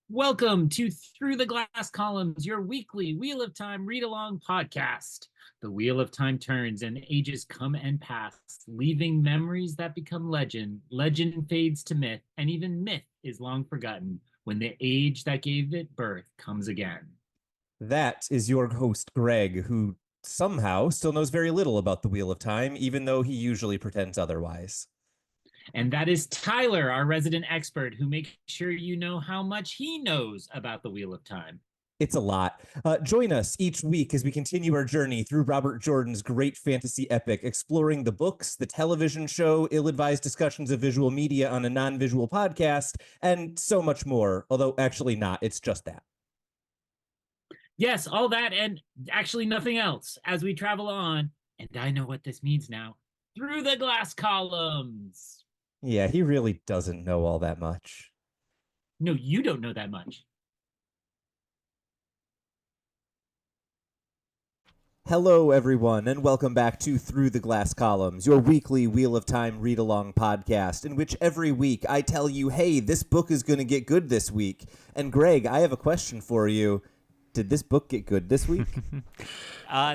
Welcome to Through the Glass Columns, your weekly Wheel of Time read-along podcast. The Wheel of Time turns and ages come and pass, leaving memories that become legend. Legend fades to myth, and even myth is long forgotten when the age that gave it birth comes again. That is your host, Greg, who somehow still knows very little about the Wheel of Time, even though he usually pretends otherwise. And that is Tylor, our resident expert, who makes sure you know how much he knows about the Wheel of Time. It's a lot. Join us each week as we continue our journey through Robert Jordan's great fantasy epic, exploring the books, the television show, ill-advised discussions of visual media on a non-visual podcast, and so much more. Although actually not, it's just that. Yes, all that and actually nothing else as we travel on, and I know what this means now, through the glass columns. Yeah, he really doesn't know all that much. No, you don't know that much. Hello, everyone, and welcome back to Through the Glass Columns, your weekly Wheel of Time read-along podcast, in which every week I tell you, hey, this book is going to get good this week. And Greg, I have a question for you. Did this book get good this week?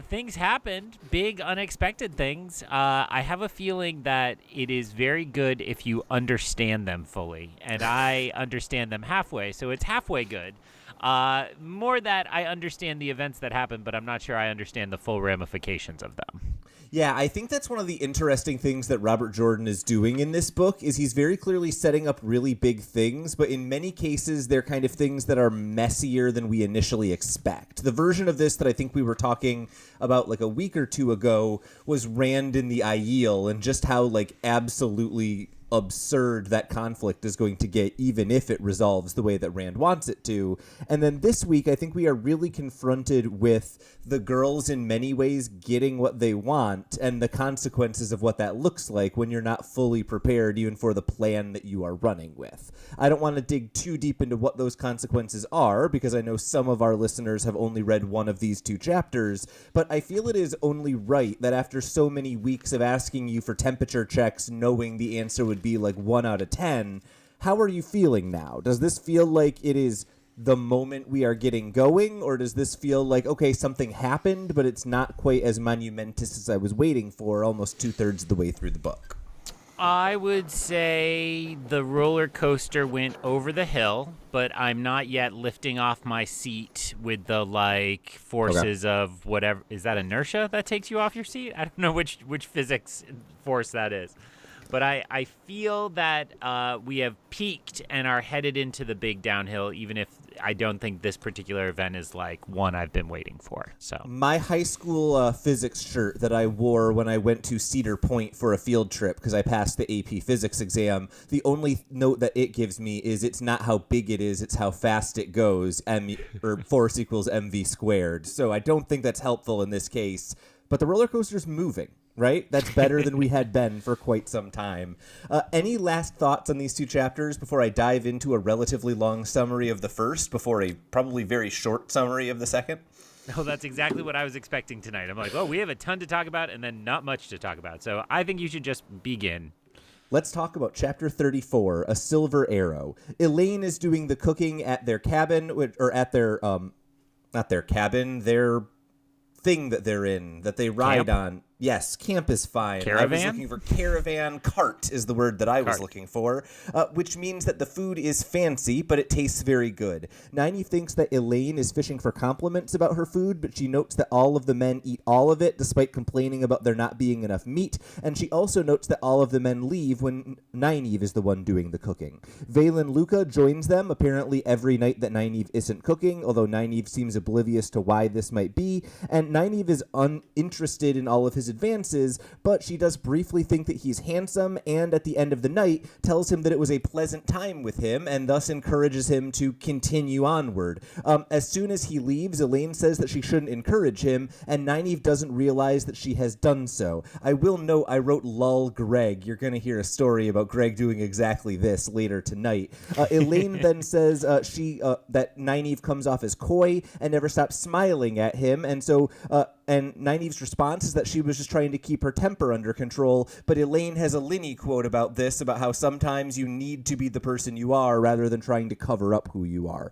Things happened, big unexpected things. I have a feeling that it is very good if you understand them fully, and I understand them halfway, so it's halfway good. More that I understand the events that happen, but I'm not sure I understand the full ramifications of them. Yeah, I think that's one of the interesting things that Robert Jordan is doing in this book is he's very clearly setting up really big things, but in many cases they're kind of things that are messier than we initially expect. The version of this that I think we were talking about like a week or two ago was Rand in the Aiel and just how like absolutely absurd that conflict is going to get, even if it resolves the way that Rand wants it to. And then this week, I think we are really confronted with the girls in many ways getting what they want and the consequences of what that looks like when you're not fully prepared even for the plan that you are running with. I don't want to dig too deep into what those consequences are because I know some of our listeners have only read one of these two chapters, but I feel it is only right that after so many weeks of asking you for temperature checks, knowing the answer would be like 1 out of 10. How are you feeling now? Does this feel like it is the moment we are getting going, or does this feel like, okay, something happened, but it's not quite as monumentous as I was waiting for almost 2/3 of the way through the book? I would say the roller coaster went over the hill, but I'm not yet lifting off my seat with the like forces of whatever. Is that inertia that takes you off your seat? I don't know which physics force that is. But I feel that we have peaked and are headed into the big downhill, even if I don't think this particular event is like one I've been waiting for. So my high school physics shirt that I wore when I went to Cedar Point for a field trip because I passed the AP physics exam, the only note that it gives me is it's not how big it is, it's how fast it goes. Force equals mv squared. So I don't think that's helpful in this case. But the roller coaster's moving. Right? That's better than we had been for quite some time. Any last thoughts on these two chapters before I dive into a relatively long summary of the first, before a probably very short summary of the second? No, that's exactly what I was expecting tonight. I'm like, oh, we have a ton to talk about and then not much to talk about. So I think you should just begin. Let's talk about Chapter 34, A Silver Arrow. Elayne is doing the cooking at their cabin, or at their, not their cabin, their thing that they're in, that they ride on. Yes, camp is fine. Caravan? I was looking for caravan. Cart is the word that I was looking for, which means that the food is fancy, but it tastes very good. Nynaeve thinks that Elayne is fishing for compliments about her food, but she notes that all of the men eat all of it, despite complaining about there not being enough meat, and she also notes that all of the men leave when Nynaeve is the one doing the cooking. Valen Luca joins them, apparently every night that Nynaeve isn't cooking, although Nynaeve seems oblivious to why this might be, and Nynaeve is uninterested in all of his advances, but she does briefly think that he's handsome, and at the end of the night tells him that it was a pleasant time with him, and thus encourages him to continue onward. As soon as he leaves, Elayne says that she shouldn't encourage him, and Nynaeve doesn't realize that she has done so. I will note I wrote lull Greg. You're going to hear a story about Greg doing exactly this later tonight. Elayne then says that Nynaeve comes off as coy and never stops smiling at him, and so and Nynaeve's response is that she was just trying to keep her temper under control, but Elayne has a Linny quote about this, about how sometimes you need to be the person you are rather than trying to cover up who you are.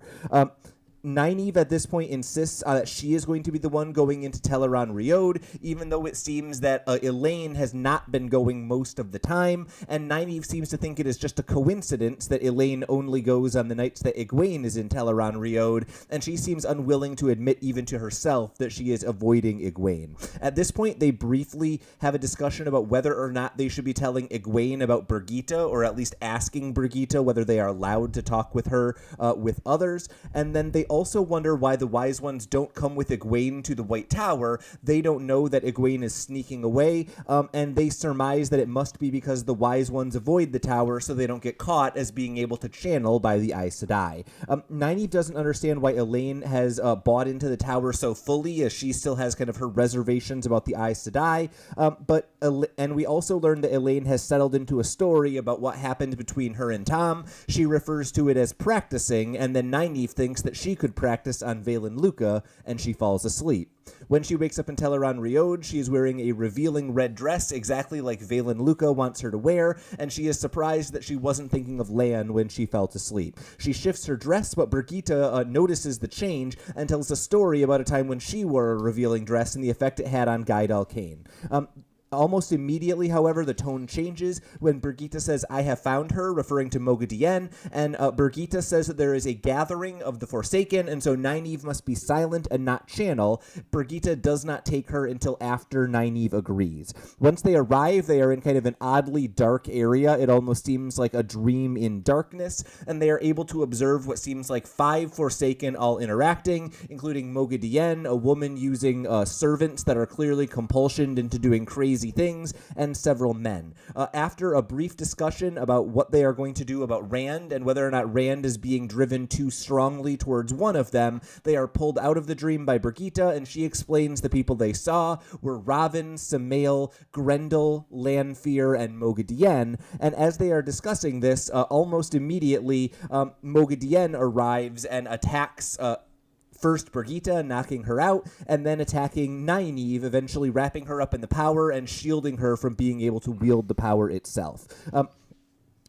Nynaeve at this point insists that she is going to be the one going into Teleron-Riod, even though it seems that Elayne has not been going most of the time, and Nynaeve seems to think it is just a coincidence that Elayne only goes on the nights that Egwene is in Teleron-Riod, and she seems unwilling to admit even to herself that she is avoiding Egwene. At this point, they briefly have a discussion about whether or not they should be telling Egwene about Birgitte, or at least asking Birgitte whether they are allowed to talk with her with others, and then they also wonder why the Wise Ones don't come with Egwene to the White Tower. They don't know that Egwene is sneaking away, and they surmise that it must be because the Wise Ones avoid the tower so they don't get caught as being able to channel by the Aes Sedai. Nynaeve doesn't understand why Elayne has bought into the tower so fully, as she still has kind of her reservations about the Aes Sedai, and we also learn that Elayne has settled into a story about what happened between her and Tom. She refers to it as practicing, and then Nynaeve thinks that she could practice on Valen Luca, and she falls asleep. When she wakes up in Teleron-Riod, she is wearing a revealing red dress, exactly like Valen Luca wants her to wear, and she is surprised that she wasn't thinking of Lan when she fell to sleep. She shifts her dress, but Birgitte notices the change and tells a story about a time when she wore a revealing dress and the effect it had on Guy Dalkane. Almost immediately, however, the tone changes when Birgitte says, "I have found her," referring to Moghedien, and Birgitte says that there is a gathering of the Forsaken, and so Nynaeve must be silent and not channel. Birgitte does not take her until after Nynaeve agrees. Once they arrive, they are in kind of an oddly dark area. It almost seems like a dream in darkness, and they are able to observe what seems like 5 Forsaken all interacting, including Moghedien, a woman using servants that are clearly compulsioned into doing crazy things, and several men. After a brief discussion about what they are going to do about Rand and whether or not Rand is being driven too strongly towards one of them, they are pulled out of the dream by Birgitte, and she explains the people they saw were Ravin, Samael, Grendel, Lanfear, and Moghedien, and as they are discussing this, almost immediately, Moghedien arrives and attacks first Birgitte, knocking her out, and then attacking Nynaeve, eventually wrapping her up in the power and shielding her from being able to wield the power itself.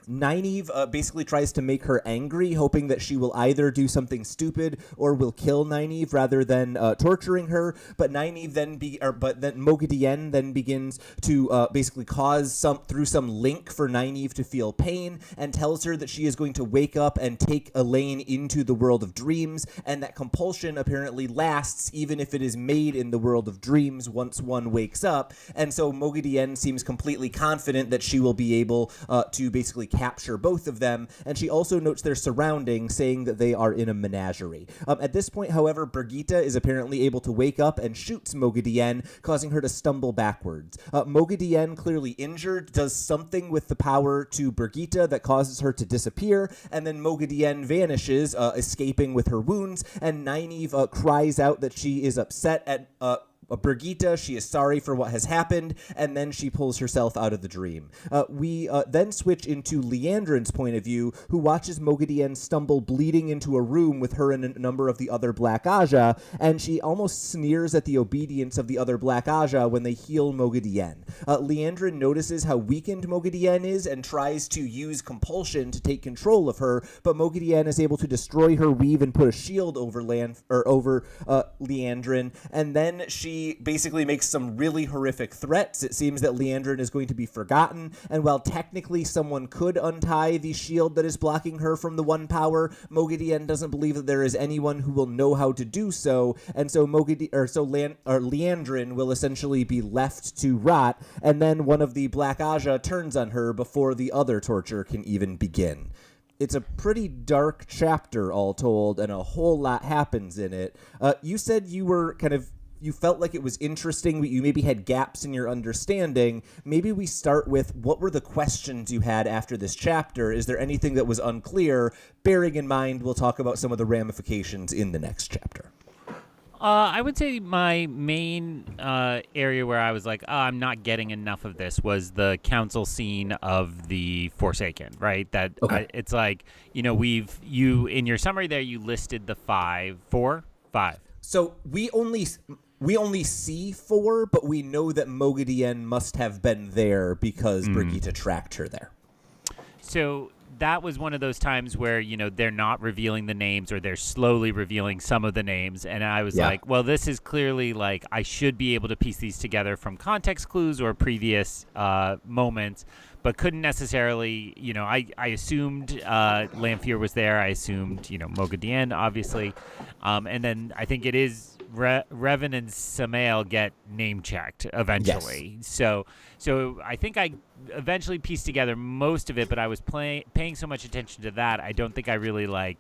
Nynaeve basically tries to make her angry, hoping that she will either do something stupid or will kill Nynaeve rather than torturing her. But Nynaeve then Moghedien then begins to basically cause through some link for Nynaeve to feel pain, and tells her that she is going to wake up and take Elayne into the world of dreams, and that compulsion apparently lasts even if it is made in the world of dreams once one wakes up. And so Moghedien seems completely confident that she will be able to basically capture both of them, and she also notes their surroundings, saying that they are in a menagerie. At this point, however, Birgitte is apparently able to wake up and shoots Moghedien, causing her to stumble backwards. Moghedien, clearly injured, does something with the power to Birgitte that causes her to disappear, and then Moghedien vanishes, escaping with her wounds, and Nynaeve cries out that she is upset at Birgitte. She is sorry for what has happened, and then she pulls herself out of the dream. We then switch into Liandrin's point of view, who watches Moghedien stumble bleeding into a room with her and a number of the other Black Aja, and she almost sneers at the obedience of the other Black Aja when they heal Moghedien. Liandrin notices how weakened Moghedien is and tries to use compulsion to take control of her, but Moghedien is able to destroy her weave and put a shield over Liandrin, and then she basically makes some really horrific threats. It seems that Liandrin is going to be forgotten, and while technically someone could untie the shield that is blocking her from the one power, Moghedien doesn't believe that there is anyone who will know how to do so, and so Liandrin will essentially be left to rot, and then one of the Black Aja turns on her before the other torture can even begin. It's a pretty dark chapter, all told, and a whole lot happens in it. You said you felt like it was interesting, but you maybe had gaps in your understanding. Maybe we start with, what were the questions you had after this chapter? Is there anything that was unclear? Bearing in mind, we'll talk about some of the ramifications in the next chapter. I would say my main area where I was like, I'm not getting enough of this was the council scene of the Forsaken, right? That okay. It's like, you in your summary there, you listed the five. So we only... We only see 4, but we know that Moghedien must have been there because Birgitte tracked her there. So that was one of those times where, they're not revealing the names, or they're slowly revealing some of the names. And I was like, well, this is clearly like I should be able to piece these together from context clues or previous moments, but couldn't necessarily, I assumed Lanfear was there. I assumed, Moghedien, obviously. And then I think it is Revan and Samael get name checked eventually. Yes. So I think I eventually pieced together most of it, but I was paying so much attention to that, I don't think I really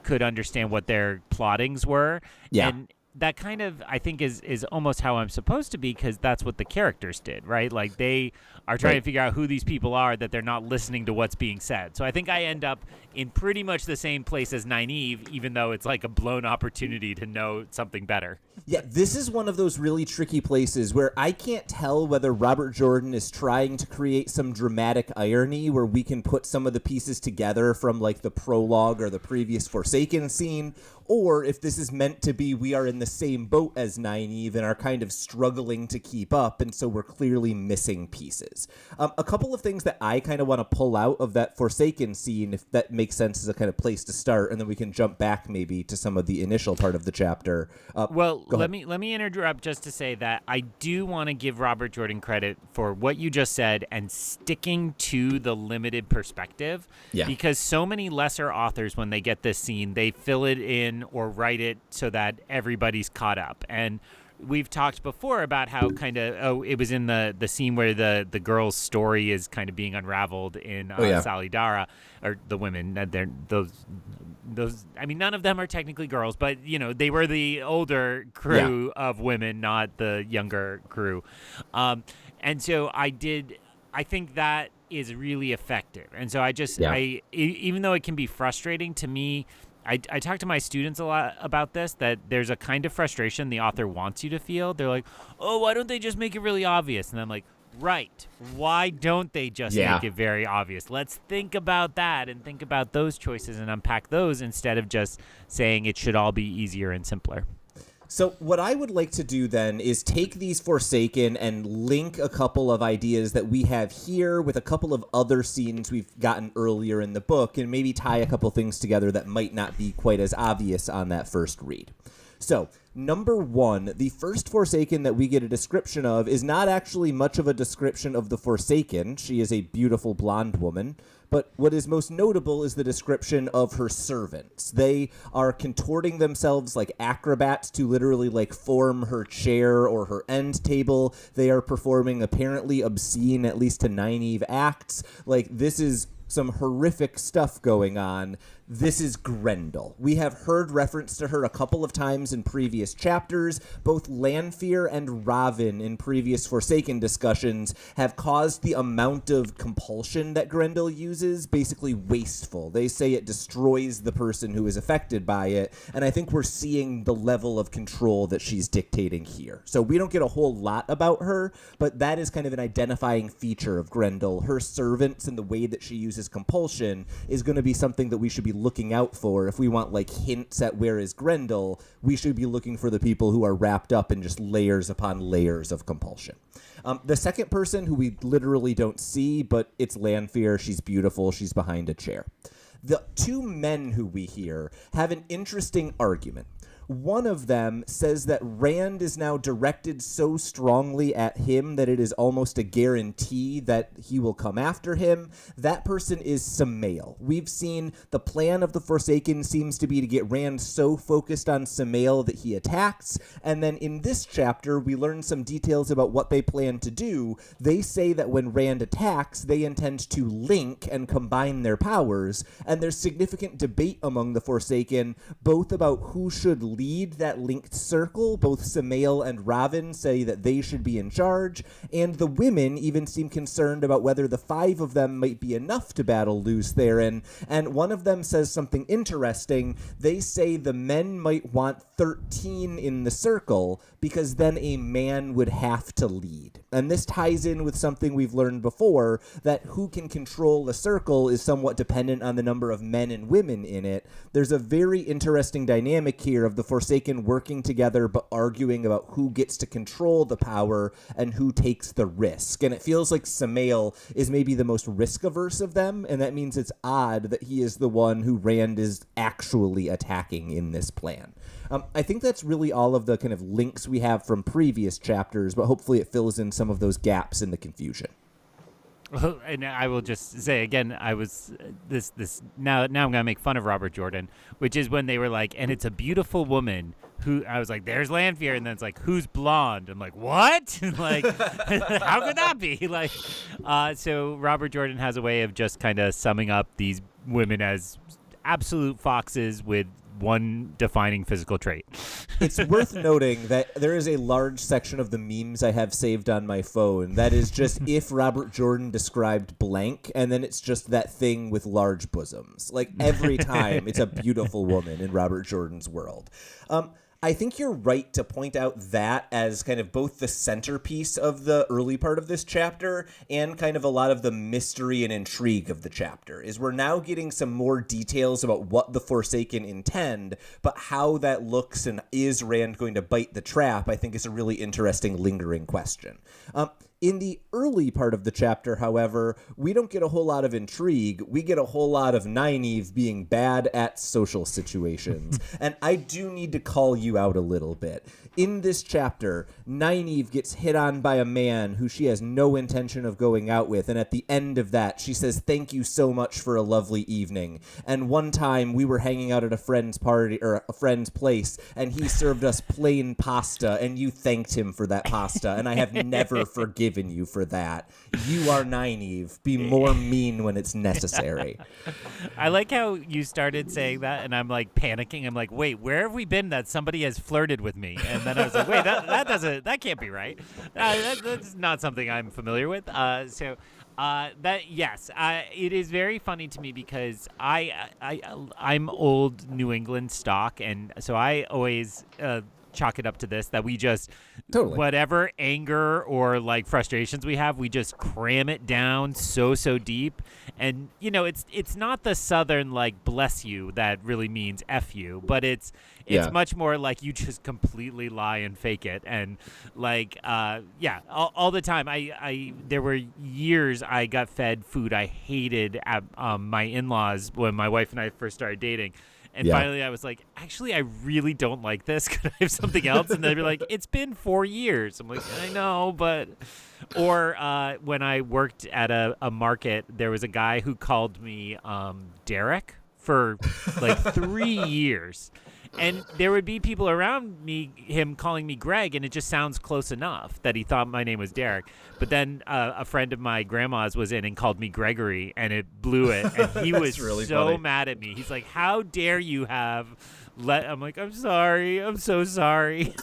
could understand what their plottings were. Yeah. And that kind of, I think, is almost how I'm supposed to be, because that's what the characters did, right? Like, they are trying to figure out who these people are, that they're not listening to what's being said. So I think I end up in pretty much the same place as Nynaeve, even though it's like a blown opportunity to know something better. Yeah, this is one of those really tricky places where I can't tell whether Robert Jordan is trying to create some dramatic irony where we can put some of the pieces together from like the prologue or the previous Forsaken scene, or if this is meant to be we are in the same boat as Nynaeve and are kind of struggling to keep up, and so we're clearly missing pieces. A couple of things that I kind of want to pull out of that Forsaken scene, if that makes sense as a kind of place to start, and then we can jump back maybe to some of the initial part of the chapter. Let me interrupt just to say that I do want to give Robert Jordan credit for what you just said and sticking to the limited perspective. Yeah. Because so many lesser authors, when they get this scene, they fill it in or write it so that everybody's caught up. And we've talked before about how kind of, it was in the scene where the girl's story is kind of being unraveled in Salidara, or the women, they're those, I mean, none of them are technically girls, but, they were the older crew of women, not the younger crew. And so I think that is really effective. And so even though it can be frustrating to me, I talk to my students a lot about this, that there's a kind of frustration the author wants you to feel. They're like, oh, why don't they just make it really obvious? And I'm like, right. Why don't they just make it very obvious? Let's think about that and think about those choices and unpack those instead of just saying it should all be easier and simpler. So what I would like to do then is take these Forsaken and link a couple of ideas that we have here with a couple of other scenes we've gotten earlier in the book, and maybe tie a couple things together that might not be quite as obvious on that first read. So, number 1, the first Forsaken that we get a description of is not actually much of a description of the Forsaken. She is a beautiful blonde woman. But what is most notable is the description of her servants. They are contorting themselves like acrobats to literally form her chair or her end table. They are performing apparently obscene, at least to Nynaeve, acts. This is some horrific stuff going on. This is Grendel. We have heard reference to her a couple of times in previous chapters. Both Lanfear and Ravin in previous Forsaken discussions have caused the amount of compulsion that Grendel uses basically wasteful. They say it destroys the person who is affected by it, and I think we're seeing the level of control that she's dictating here. So we don't get a whole lot about her, but that is kind of an identifying feature of Grendel. Her servants and the way that she uses compulsion is going to be something that we should be looking out for. If we want hints at where is Grendel, we should be looking for the people who are wrapped up in just layers upon layers of compulsion. The second person, who we literally don't see, but it's Lanfear. She's beautiful. She's behind a chair. The two men who we hear have an interesting argument. One of them says that Rand is now directed so strongly at him that it is almost a guarantee that he will come after him. That person is Samael. We've seen the plan of the Forsaken seems to be to get Rand so focused on Samael that he attacks, and then in this chapter we learn some details about what they plan to do. They say that when Rand attacks, they intend to link and combine their powers, and there's significant debate among the Forsaken, both about who should lead that linked circle. Both Samael and Ravin say that they should be in charge, and the women even seem concerned about whether the 5 of them might be enough to battle Lews Therin, and one of them says something interesting. They say the men might want 13 in the circle because then a man would have to lead. And this ties in with something we've learned before, that who can control a circle is somewhat dependent on the number of men and women in it. There's a very interesting dynamic here of the Forsaken working together but arguing about who gets to control the power and who takes the risk. And it feels like Samael is maybe the most risk-averse of them, and that means it's odd that he is the one who Rand is actually attacking in this plan. I think that's really all of the kind of links we have from previous chapters, but hopefully it fills in some of those gaps in the confusion. Well, and I will just say again, I was now I'm gonna make fun of Robert Jordan, which is when they were like, and it's a beautiful woman who I was like, there's Lanfear, and then it's like, who's blonde? I'm like, what? Like, how could that be? Like, so Robert Jordan has a way of just kind of summing up these women as absolute foxes with one defining physical trait. It's worth noting that there is a large section of the memes I have saved on my phone that is just if Robert Jordan described blank, and then it's just that thing with large bosoms. Like every time it's a beautiful woman in Robert Jordan's world. I think you're right to point out that as kind of both the centerpiece of the early part of this chapter and kind of a lot of the mystery and intrigue of the chapter, is we're now getting some more details about what the Forsaken intend, but how that looks and is Rand going to bite the trap, I think is a really interesting lingering question. In the early part of the chapter, however, we don't get a whole lot of intrigue. We get a whole lot of Nynaeve being bad at social situations. And I do need to call you out a little bit. In this chapter, Nynaeve gets hit on by a man who she has no intention of going out with. And at the end of that, she says, "Thank you so much for a lovely evening. And one time we were hanging out at a friend's party or a friend's place, and he served us plain pasta, and you thanked him for that pasta. And I have never forgiven you for that. You are Nynaeve. Be more mean when it's necessary." I like how you started saying that, and I'm like panicking. I'm like, wait, where have we been that somebody has flirted with me? And then I was like, wait, that can't be right. That's not something I'm familiar with. It is very funny to me because I'm old New England stock, and so I always chalk it up to this, that we just whatever anger or like frustrations we have, we just cram it down so deep. And you know, it's not the Southern like bless you that really means F you, but it's much more like you just completely lie and fake it. And like all the time. I there were years I got fed food I hated at my in-laws when my wife and I first started dating. And finally I was like, actually, I really don't like this. Could I have something else? And they'd be like, it's been 4 years. I'm like, I know, but... Or when I worked at a market, there was a guy who called me Derek for like 3 years. And there would be people around me, him calling me Greg, and it just sounds close enough that he thought my name was Derek. But then a friend of my grandma's was in and called me Gregory, and it blew it. And he was really so funny. Mad at me. He's like, how dare you have I'm like, I'm sorry. I'm so sorry.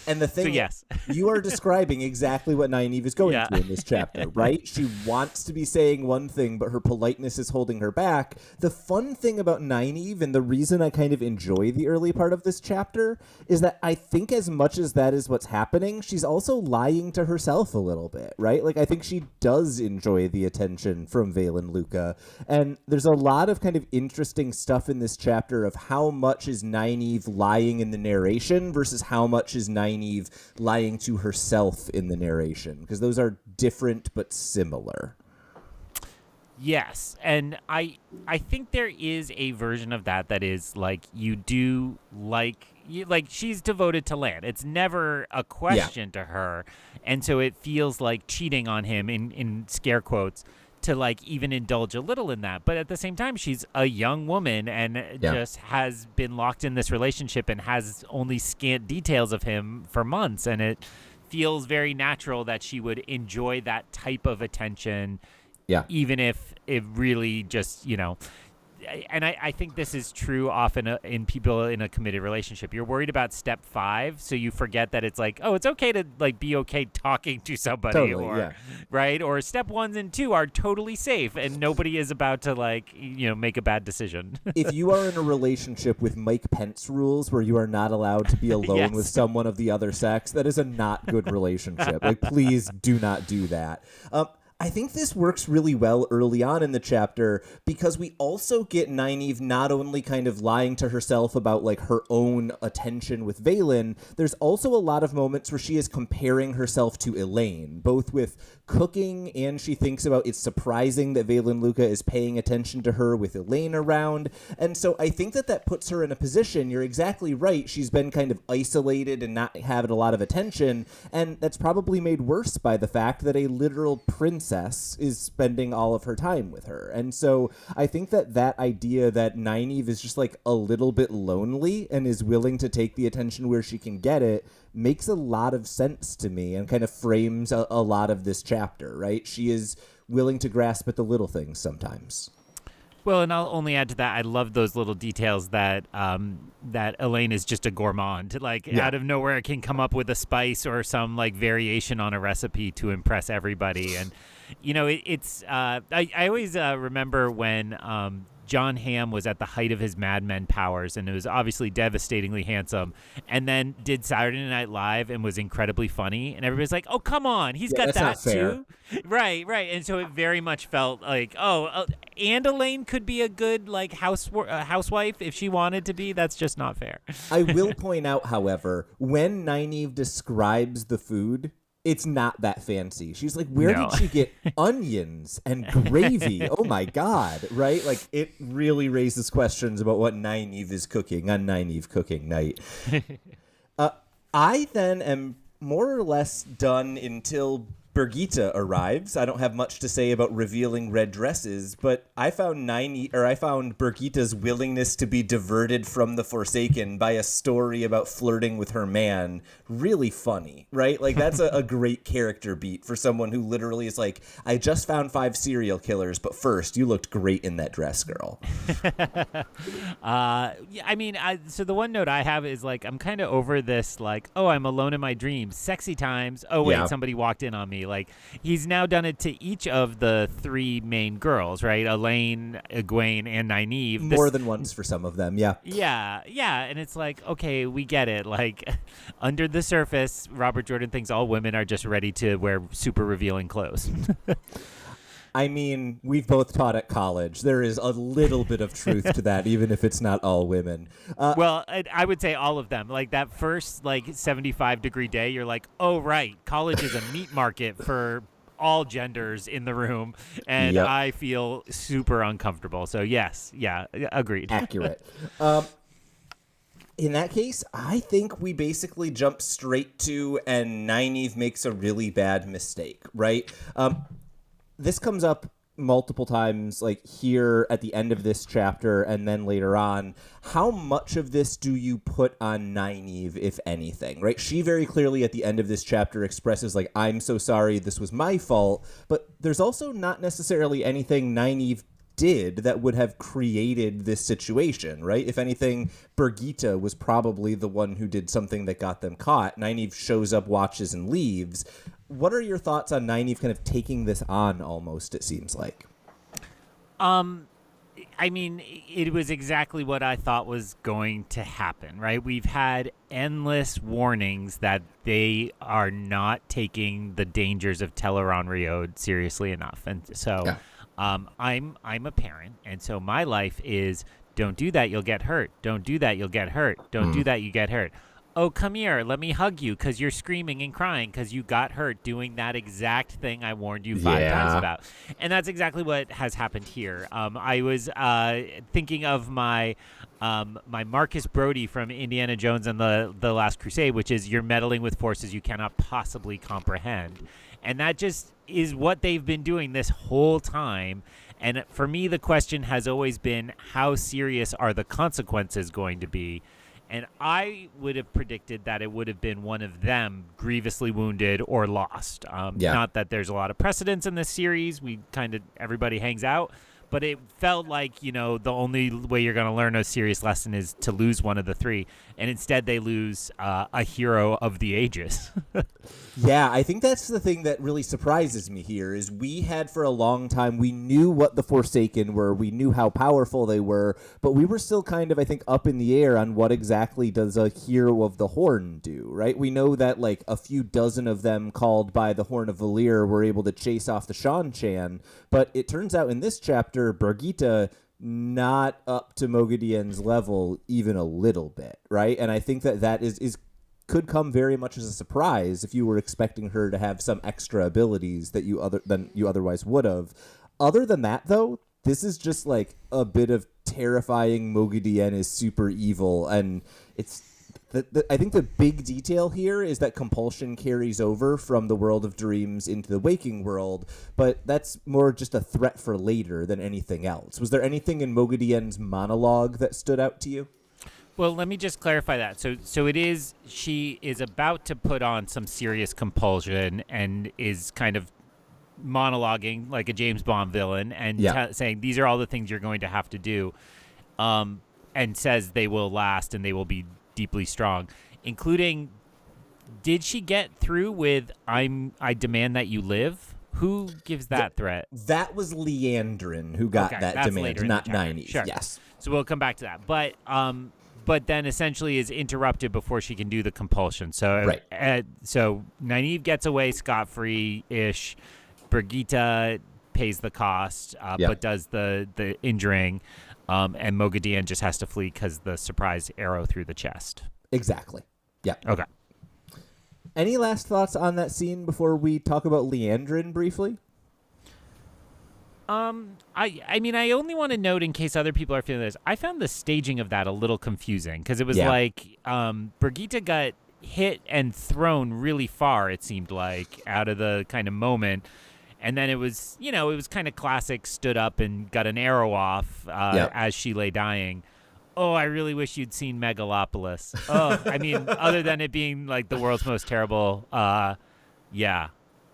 And the thing, so yes. You are describing exactly what Nynaeve is going through in this chapter, right? She wants to be saying one thing, but her politeness is holding her back. The fun thing about Nynaeve, and the reason I kind of enjoy the early part of this chapter, is that I think as much as that is what's happening, she's also lying to herself a little bit, right? Like, I think she does enjoy the attention from Vale and Luca. And there's a lot of kind of interesting stuff in this chapter of how much is Nynaeve lying in the narration versus how much is Nynaeve lying to herself in the narration, because those are different but similar. Yes, and I think there is a version of that is like you do like she's devoted to Lan. It's never a question to her, and so it feels like cheating on him in scare quotes to like even indulge a little in that. But at the same time, she's a young woman and just has been locked in this relationship and has only scant details of him for months. And it feels very natural that she would enjoy that type of attention, even if it really just, you know, and I think this is true often in people in a committed relationship. You're worried about step 5, so you forget that it's like, oh, it's okay to like be okay talking to somebody, right? Or step 1 and 2 are totally safe, and nobody is about to like, you know, make a bad decision. If you are in a relationship with Mike Pence rules where you are not allowed to be alone with someone of the other sex, that is a not good relationship. Like, please do not do that. I think this works really well early on in the chapter because we also get Nynaeve not only kind of lying to herself about like her own attention with Valen, there's also a lot of moments where she is comparing herself to Elayne, both with cooking and she thinks about it's surprising that Valen Luca is paying attention to her with Elayne around. And so I think that puts her in a position, you're exactly right, she's been kind of isolated and not having a lot of attention, and that's probably made worse by the fact that a literal princess is spending all of her time with her. And so I think that idea that Nynaeve is just like a little bit lonely and is willing to take the attention where she can get it makes a lot of sense to me and kind of frames a lot of this chapter, right? She is willing to grasp at the little things sometimes. Well, and I'll only add to that, I love those little details that that Elayne is just a gourmand. Like, out of nowhere, can come up with a spice or some, like, variation on a recipe to impress everybody. And, you know, I always remember when John Hamm was at the height of his Mad Men powers, and it was obviously devastatingly handsome, and then did Saturday Night Live and was incredibly funny, and everybody's like, oh, come on, he's got that too. Right. And so it very much felt like, and Elayne could be a good like housewife if she wanted to be. That's just not fair. I will point out, however, when Nynaeve describes the food, it's not that fancy. She's like, where did she get onions and gravy? Oh, my God. Right? Like, it really raises questions about what Nynaeve is cooking on Nynaeve cooking night. I then am more or less done until Birgitte arrives. I don't have much to say about revealing red dresses, but I found Birgitte's willingness to be diverted from the Forsaken by a story about flirting with her man really funny, right? Like, that's a great character beat for someone who literally is like, I just found 5 serial killers, but first, you looked great in that dress, girl. So the one note I have is like, I'm kind of over this, like, oh, I'm alone in my dreams, sexy times. Oh, wait, somebody walked in on me. Like, he's now done it to each of the 3 main girls, right? Elayne, Egwene, and Nynaeve. More than once for some of them, yeah. Yeah, and it's like, okay, we get it. Like, under the surface, Robert Jordan thinks all women are just ready to wear super revealing clothes. I mean, we've both taught at college. There is a little bit of truth to that, even if it's not all women. Well, I would say all of them. Like, that first, 75-degree day, you're like, oh, right, college is a meat market for all genders in the room, and I feel super uncomfortable. So, yes, agreed. Accurate. In that case, I think we basically jump straight to, and Nynaeve makes a really bad mistake, right? This comes up multiple times, like here at the end of this chapter and then later on. How much of this do you put on Nynaeve, if anything, right? She very clearly at the end of this chapter expresses like, I'm so sorry, this was my fault. But there's also not necessarily anything Nynaeve did that would have created this situation, right? If anything, Birgitte was probably the one who did something that got them caught. Nynaeve shows up, watches, and leaves. What are your thoughts on Nynaeve kind of taking this on almost, it seems like? I mean, it was exactly what I thought was going to happen, right? We've had endless warnings that they are not taking the dangers of Teleron Riode seriously enough. And so I'm a parent, and so my life is, don't do that, you'll get hurt. Don't do that, you'll get hurt. Don't do that, you get hurt. Oh, come here, let me hug you because you're screaming and crying because you got hurt doing that exact thing I warned you 5 times about. And that's exactly what has happened here. I was thinking of my Marcus Brody from Indiana Jones and the Last Crusade, which is, you're meddling with forces you cannot possibly comprehend. And that just is what they've been doing this whole time. And for me, the question has always been, how serious are the consequences going to be? And I would have predicted that it would have been one of them grievously wounded or lost. Not that there's a lot of precedence in this series. Everybody hangs out. but it felt like, the only way you're going to learn a serious lesson is to lose one of the three. And instead they lose a hero of the ages. Yeah, I think that's the thing that really surprises me here is we had for a long time, we knew what the Forsaken were, we knew how powerful they were, but we were still kind of, I think, up in the air on what exactly does a hero of the Horn do, right? We know that like a few dozen of them called by the Horn of Valir were able to chase off the Shan-Chan, but it turns out in this chapter, Birgitte not up to Moghedien's level even a little bit, right? And I think that is could come very much as a surprise if you were expecting her to have some extra abilities that you otherwise would have. Other than that, though, this is just like a bit of terrifying Moghedien is super evil, and it's I think the big detail here is that compulsion carries over from the world of dreams into the waking world, but that's more just a threat for later than anything else. Was there anything in Moghedien's monologue that stood out to you? Well, let me just clarify that. So she is about to put on some serious compulsion and is kind of monologuing like a James Bond villain and saying, these are all the things you're going to have to do, and says they will last and they will be deeply strong, including, did she get through with, I demand that you live? Who gives that threat? That was Liandrin who got that demand, not Nynaeve. Sure. Yes. So we'll come back to that. But then essentially is interrupted before she can do the compulsion. So so Nynaeve gets away scot-free-ish. Birgitte pays the cost, but does the injuring, and Moghedien just has to flee because the surprise arrow through the chest. Exactly. Yeah. Okay. Any last thoughts on that scene before we talk about Liandrin briefly? I mean, I only want to note, in case other people are feeling this, I found the staging of that a little confusing because it was like Birgitte got hit and thrown really far, it seemed like, out of the kind of moment. And then it was, it was kind of classic, stood up and got an arrow off as she lay dying. Oh, I really wish you'd seen Megalopolis. Oh, I mean, other than it being like the world's most terrible, yeah.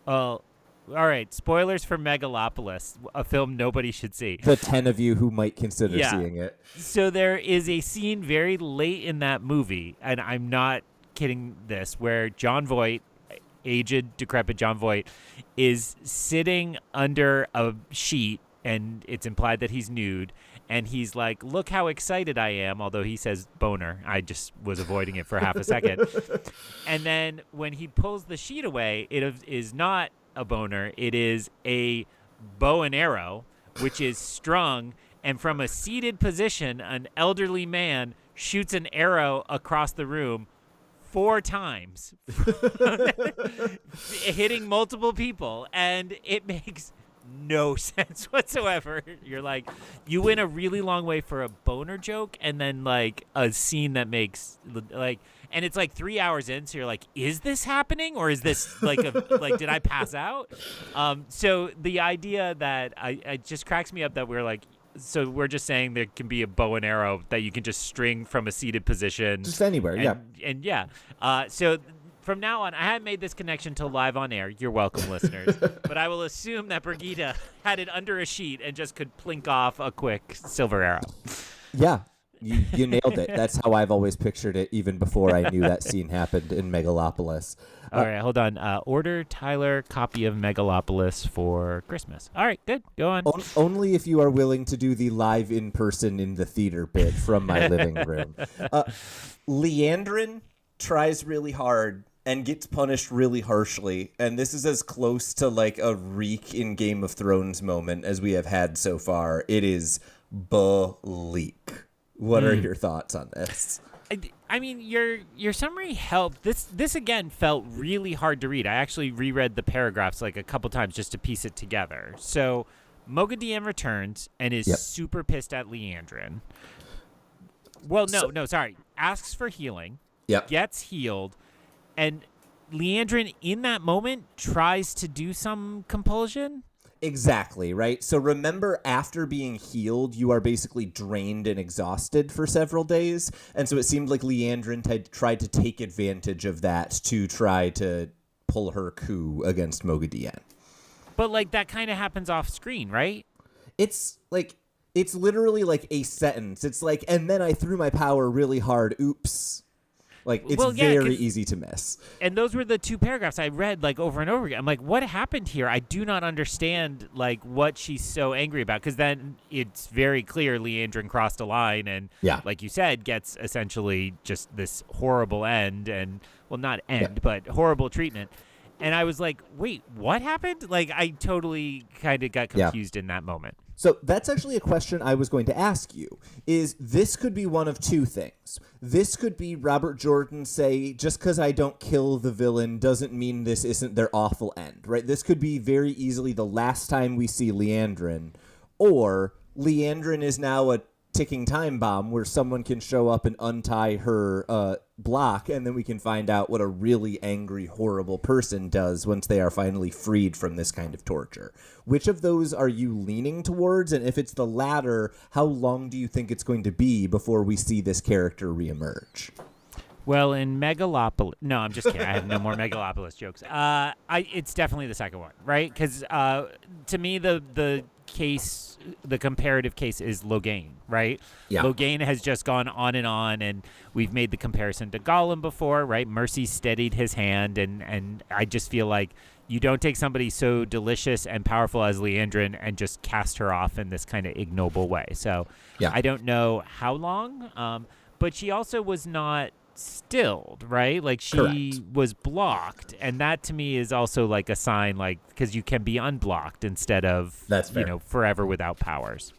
All right, spoilers for Megalopolis, a film nobody should see. The 10 of you who might consider seeing it. So there is a scene very late in that movie, and I'm not kidding this, where Jon Voight, aged, decrepit Jon Voight, is sitting under a sheet, and it's implied that he's nude, and he's like, look how excited I am, although he says boner. I just was avoiding it for half a second. And then when he pulls the sheet away, it is not a boner. It is a bow and arrow, which is strung, and from a seated position, an elderly man shoots an arrow across the room 4 times, hitting multiple people, and it makes no sense whatsoever. You're like, you went a really long way for a boner joke, and then like a scene that makes like, and it's like 3 hours in, so you're like, is this happening, or is this like like, did I pass out? So the idea that it just cracks me up that we're like, so we're just saying there can be a bow and arrow that you can just string from a seated position. Just anywhere, So from now on, I haven't made this connection till live on air. You're welcome, listeners. But I will assume that Birgitte had it under a sheet and just could plink off a quick silver arrow. Yeah. You nailed it. That's how I've always pictured it, even before I knew that scene happened in Megalopolis. All right, hold on. Order Tylor copy of Megalopolis for Christmas. All right, good. Go on. Only if you are willing to do the live in person in the theater bit from my living room. Liandrin tries really hard and gets punished really harshly, and this is as close to like a Reek in Game of Thrones moment as we have had so far. It is bleak. What are your thoughts on this? I mean, your summary helped. This again felt really hard to read. I actually reread the paragraphs like a couple times just to piece it together. So Moghedien returns and is super pissed at Liandrin. Well, sorry. Asks for healing. Gets healed, and Liandrin in that moment tries to do some compulsion. Exactly, right? So remember, after being healed, you are basically drained and exhausted for several days. And so it seemed like Liandrin tried to take advantage of that to try to pull her coup against Moghedien. But, like, that kind of happens off screen, right? It's like, it's literally like a sentence. It's like, and then I threw my power really hard. Oops. Like, it's very easy to miss. And those were the 2 paragraphs I read, like, over and over again. I'm like, what happened here? I do not understand, like, what she's so angry about. Because then it's very clear Liandrin crossed a line and, like you said, gets essentially just this horrible end. And, well, not end, but horrible treatment. And I was like, wait, what happened? Like, I totally kind of got confused in that moment. So that's actually a question I was going to ask you, is this could be one of 2 things. This could be Robert Jordan say, just because I don't kill the villain doesn't mean this isn't their awful end, right? This could be very easily the last time we see Liandrin, or Liandrin is now a ticking time bomb where someone can show up and untie her block, and then we can find out what a really angry, horrible person does once they are finally freed from this kind of torture. Which of those are you leaning towards? And if it's the latter, how long do you think it's going to be before we see this character reemerge? Well, in Megalopolis... No, I'm just kidding. I have no more Megalopolis jokes. It's definitely the second one, right? Because to me, the case, the comparative case is Logain, right? Yeah. Logain has just gone on, and we've made the comparison to Gollum before, right? Mercy steadied his hand, and I just feel like you don't take somebody so delicious and powerful as Liandrin and just cast her off in this kind of ignoble way. So I don't know how long, but she also was not stilled, right? Like she was blocked, and that to me is also like a sign, like, because you can be unblocked instead of forever without powers.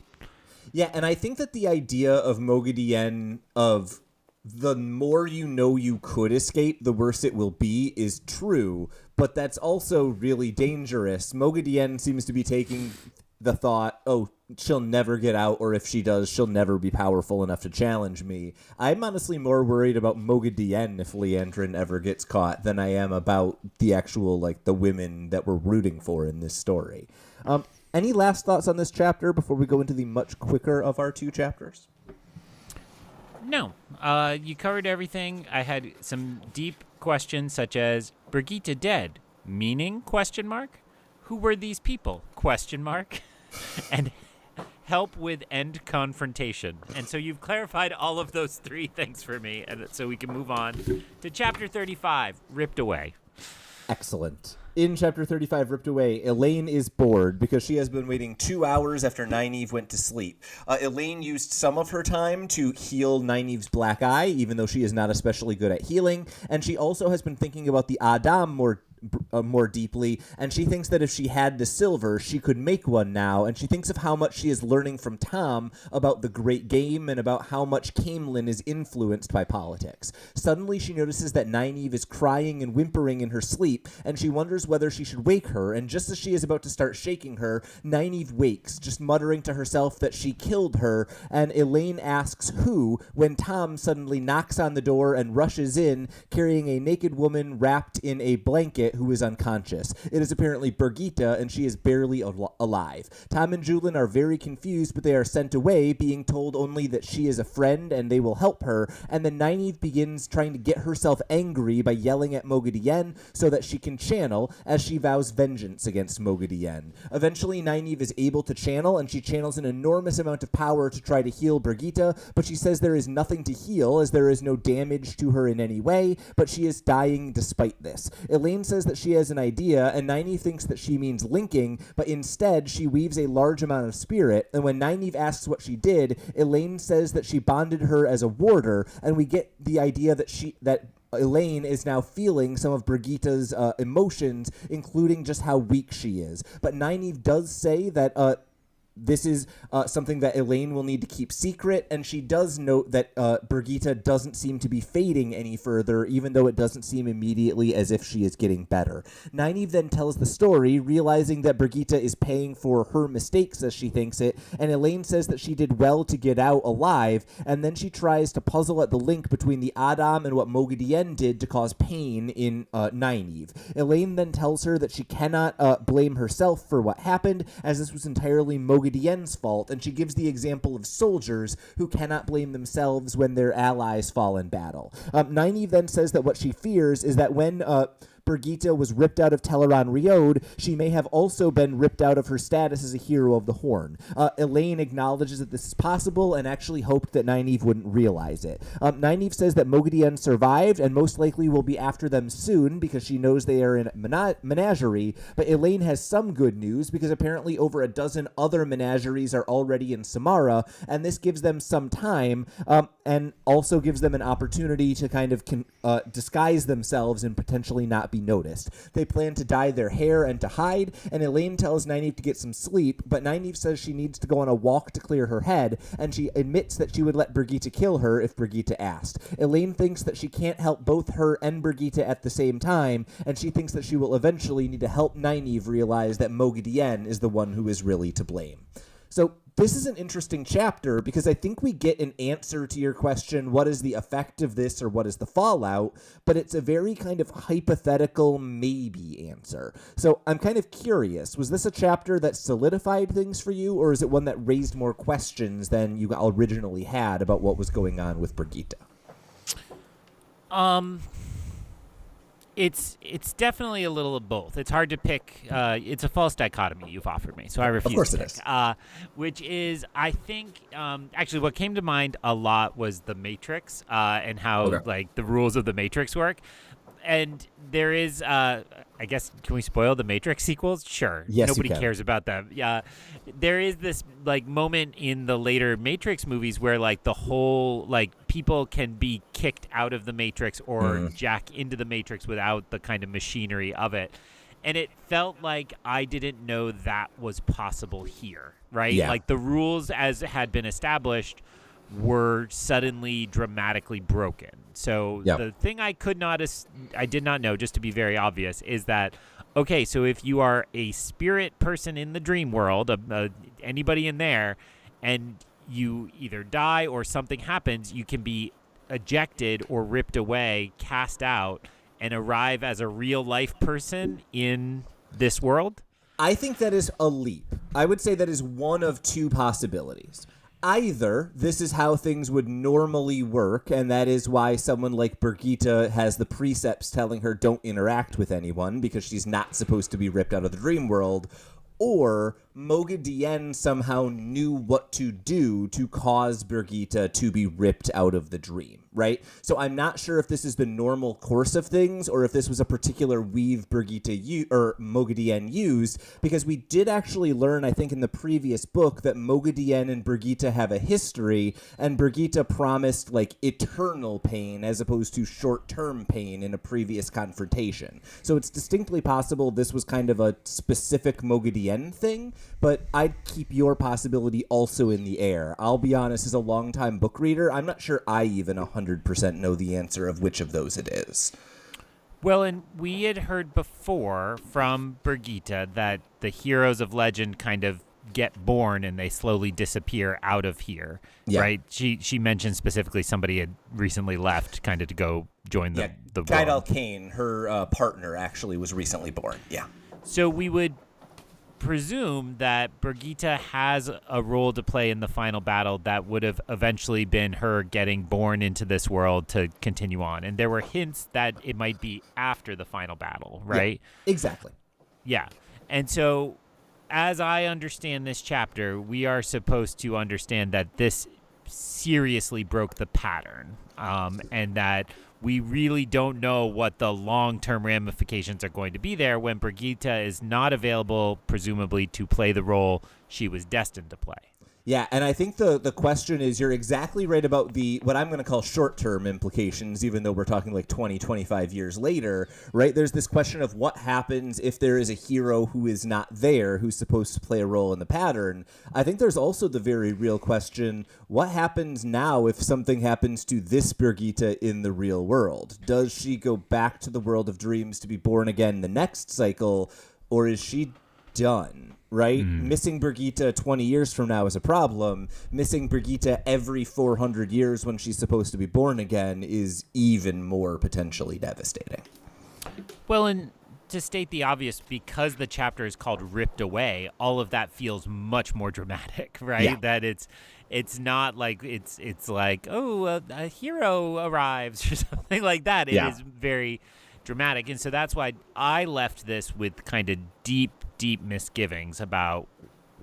Yeah, and I think that the idea of Moghedien of the more you know you could escape, the worse it will be is true, but that's also really dangerous. Moghedien seems to be taking the thought, oh, she'll never get out, or if she does, she'll never be powerful enough to challenge me. I'm honestly more worried about Moghedien if Liandrin ever gets caught than I am about the actual, like, the women that we're rooting for in this story. Any last thoughts on this chapter before we go into the much quicker of our 2 chapters? No. You covered everything. I had some deep questions such as, Birgitte dead? Meaning? ? Who were these people? ? And help with end confrontation. And so you've clarified all of those 3 things for me, and so we can move on to Chapter 35, Ripped Away. Excellent. In Chapter 35, Ripped Away, Elayne is bored because she has been waiting 2 hours after Nynaeve went to sleep. Elayne used some of her time to heal Nynaeve's black eye, even though she is not especially good at healing, and she also has been thinking about the Adam more deeply, and she thinks that if she had the silver, she could make one now, and she thinks of how much she is learning from Tom about the great game and about how much Camelin is influenced by politics. Suddenly, she notices that Nynaeve is crying and whimpering in her sleep, and she wonders whether she should wake her, and just as she is about to start shaking her, Nynaeve wakes, just muttering to herself that she killed her, and Elayne asks who, when Tom suddenly knocks on the door and rushes in, carrying a naked woman wrapped in a blanket who is unconscious. It is apparently Birgitte, and she is barely alive. Tom and Julian are very confused, but they are sent away, being told only that she is a friend and they will help her, and then Nynaeve begins trying to get herself angry by yelling at Moghedien so that she can channel, as she vows vengeance against Moghedien. Eventually, Nynaeve is able to channel, and she channels an enormous amount of power to try to heal Birgitte, but she says there is nothing to heal, as there is no damage to her in any way, but she is dying despite this. Elayne says that she has an idea, and Nynaeve thinks that she means linking, but instead she weaves a large amount of spirit, and when Nynaeve asks what she did, Elayne says that she bonded her as a warder, and we get the idea that Elayne is now feeling some of Brigitte's emotions, including just how weak she is. But Nynaeve does say that this is something that Elayne will need to keep secret, and she does note that Birgitte doesn't seem to be fading any further, even though it doesn't seem immediately as if she is getting better. Nynaeve then tells the story, realizing that Birgitte is paying for her mistakes, as she thinks it, and Elayne says that she did well to get out alive, and then she tries to puzzle at the link between the Adam and what Moghedien did to cause pain in Nynaeve. Elayne then tells her that she cannot blame herself for what happened, as this was entirely Moghedien's fault, and she gives the example of soldiers who cannot blame themselves when their allies fall in battle. Nynaeve then says that what she fears is that when Birgitte was ripped out of Teleron Riode, she may have also been ripped out of her status as a hero of the Horn. Elayne acknowledges that this is possible and actually hoped that Nynaeve wouldn't realize it. Nynaeve says that Moghedien survived and most likely will be after them soon because she knows they are in a menagerie, but Elayne has some good news because apparently over a dozen other menageries are already in Samara, and this gives them some time and also gives them an opportunity to kind of disguise themselves and potentially not be noticed. They plan to dye their hair and to hide, and Elayne tells Nynaeve to get some sleep, but Nynaeve says she needs to go on a walk to clear her head, and she admits that she would let Birgitte kill her if Birgitte asked. Elayne thinks that she can't help both her and Birgitte at the same time, and she thinks that she will eventually need to help Nynaeve realize that Moghedien is the one who is really to blame. So this is an interesting chapter because I think we get an answer to your question, what is the effect of this or what is the fallout, but it's a very kind of hypothetical maybe answer. So I'm kind of curious, was this a chapter that solidified things for you, or is it one that raised more questions than you originally had about what was going on with Birgitte? It's definitely a little of both. It's hard to pick. It's a false dichotomy you've offered me, so I refuse. Of course to it pick. is. Which is, I think, actually, what came to mind a lot was the Matrix and how like the rules of the Matrix work. And there is, I guess, can we spoil the Matrix sequels? Sure. Yes, Nobody you can. cares about them. Yeah. There is this like moment in the later Matrix movies where like the whole like people can be kicked out of the Matrix or jack into the Matrix without the kind of machinery of it. And it felt like I didn't know that was possible here, right? Yeah. Like the rules as had been established were suddenly dramatically broken. So the thing I did not know, just to be very obvious, is that, okay, so if you are a spirit person in the dream world, anybody in there, and you either die or something happens, you can be ejected or ripped away, cast out, and arrive as a real life person in this world? I think that is a leap. I would say that is one of two possibilities. Either this is how things would normally work, and that is why someone like Birgitte has the precepts telling her don't interact with anyone because she's not supposed to be ripped out of the dream world, or Moghedien somehow knew what to do to cause Birgitte to be ripped out of the dream, right? So I'm not sure if this is the normal course of things or if this was a particular weave Moghedien used, because we did actually learn, I think, in the previous book that Moghedien and Birgitte have a history, and Birgitte promised, like, eternal pain as opposed to short-term pain in a previous confrontation. So it's distinctly possible this was kind of a specific Moghedien thing, but I'd keep your possibility also in the air. I'll be honest, as a longtime book reader, I'm not sure I even 100% know the answer of which of those it is. Well, and we had heard before from Birgitte that the heroes of legend kind of get born and they slowly disappear out of here, right? She mentioned specifically somebody had recently left kind of to go join the Guidal Kane, her partner, actually was recently born. Yeah. So we would presume that Birgitte has a role to play in the final battle that would have eventually been her getting born into this world to continue on. And there were hints that it might be after the final battle, right? Yeah, exactly. Yeah. And so as I understand this chapter, we are supposed to understand that this seriously broke the pattern, and that we really don't know what the long-term ramifications are going to be there when Birgitte is not available, presumably, to play the role she was destined to play. Yeah, and I think the question is, you're exactly right about what I'm going to call short-term implications, even though we're talking like 20, 25 years later, right? There's this question of what happens if there is a hero who is not there, who's supposed to play a role in the pattern. I think there's also the very real question, what happens now if something happens to this Birgitte in the real world? Does she go back to the world of dreams to be born again the next cycle, or is she done? Right? Missing Birgitte 20 years from now is a problem. Missing Birgitte every 400 years when she's supposed to be born again is even more potentially devastating. Well, and to state the obvious, because the chapter is called Ripped Away, all of that feels much more dramatic, right? Yeah. That it's not like it's like, oh, a hero arrives or something like that. It is very dramatic. And so that's why I left this with kind of deep misgivings about,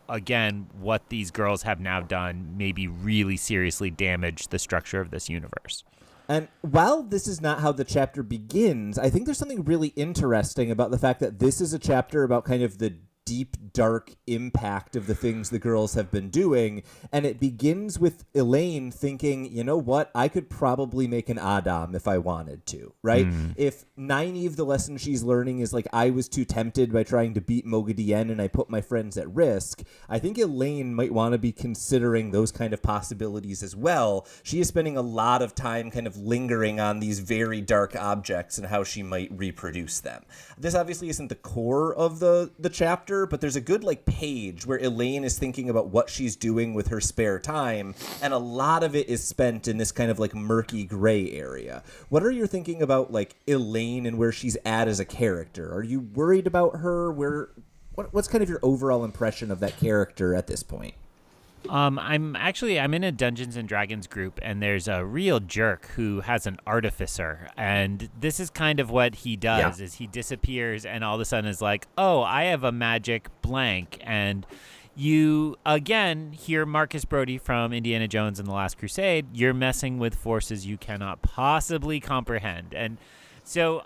again, what these girls have now done maybe really seriously damaged the structure of this universe. And while this is not how the chapter begins, I think there's something really interesting about the fact that this is a chapter about kind of the deep, dark impact of the things the girls have been doing. And it begins with Elayne thinking, you know what, I could probably make an Adam if I wanted to, right? If Nynaeve, the lesson she's learning is like, I was too tempted by trying to beat Moghedien and I put my friends at risk, I think Elayne might want to be considering those kind of possibilities as well. She is spending a lot of time kind of lingering on these very dark objects and how she might reproduce them. This obviously isn't the core of the chapter, but there's a good like page where Elayne is thinking about what she's doing with her spare time, and a lot of it is spent in this kind of like murky gray area. What are you thinking about like Elayne and where she's at as a character? Are you worried about her? What's kind of your overall impression of that character at this point? I'm in a Dungeons and Dragons group, and there's a real jerk who has an artificer, and this is kind of what he does. Is he disappears and all of a sudden is like, oh, I have a magic blank. And you again hear Marcus Brody from Indiana Jones and the Last Crusade, you're messing with forces you cannot possibly comprehend. And so